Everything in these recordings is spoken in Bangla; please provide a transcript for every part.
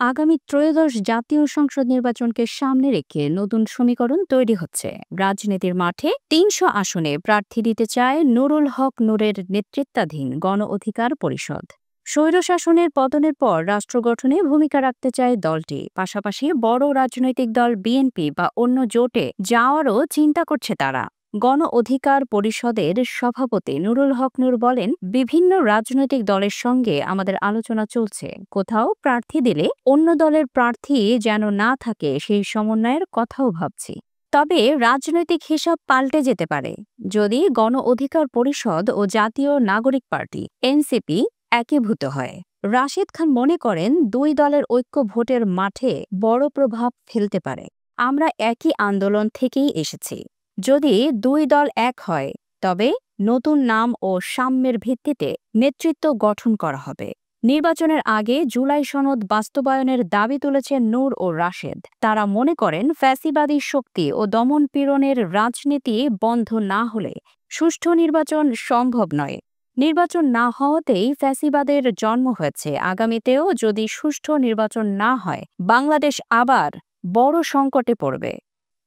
আগামী ত্রয়োদশ জাতীয় সংসদ নির্বাচনকে সামনে রেখে নতুন সমীকরণ তৈরি হচ্ছে। রাজনীতির মাঠে ৩০০ আসনে প্রার্থী দিতে চায় নুরুল হক নূরের নেতৃত্বাধীন গণ অধিকার পরিষদ। স্বৈরশাসনের পতনের পর রাষ্ট্র গঠনে ভূমিকা রাখতে চায় দলটি। পাশাপাশি বড় রাজনৈতিক দল বিএনপি বা অন্য জোটে যাওয়ারও চিন্তা করছে তারা। গণ অধিকার পরিষদের সভাপতি নুরুল হক নূর বলেন, বিভিন্ন রাজনৈতিক দলের সঙ্গে আমাদের আলোচনা চলছে। কোথাও প্রার্থী দিলে অন্য দলের প্রার্থী যেন না থাকে সেই সমন্বয়ের কথাও ভাবছি। তবে রাজনৈতিক হিসাব পাল্টে যেতে পারে যদি গণ অধিকার পরিষদ ও জাতীয় নাগরিক পার্টি এনসিপি একীভূত হয়। রাশিদ খান মনে করেন, দুই দলের ঐক্য ভোটের মাঠে বড় প্রভাব ফেলতে পারে। আমরা একই আন্দোলন থেকেই এসেছি। যদি দুই দল এক হয় তবে নতুন নাম ও সাম্যের ভিত্তিতে নেতৃত্ব গঠন করা হবে। নির্বাচনের আগে জুলাই সনদ বাস্তবায়নের দাবি তুলেছেন নূর ও রাশেদ। তারা মনে করেন, ফ্যাসিবাদী শক্তি ও দমন-পীড়নের রাজনীতি বন্ধ না হলে সুষ্ঠু নির্বাচন সম্ভব নয়। নির্বাচন না হওয়াতেই ফ্যাসিবাদের জন্ম হয়েছে। আগামীতেও যদি সুষ্ঠু নির্বাচন না হয়, বাংলাদেশ আবার বড় সংকটে পড়বে।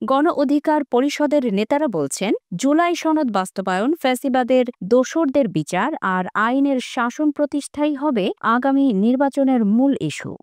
গণ অধিকার পরিষদের নেতারা বলছেন, জুলাই সনদ বাস্তবায়ন, ফ্যাসিবাদের দোসরদের বিচার আর আইনের শাসন প্রতিষ্ঠাই হবে আগামী নির্বাচনের মূল ইস্যু।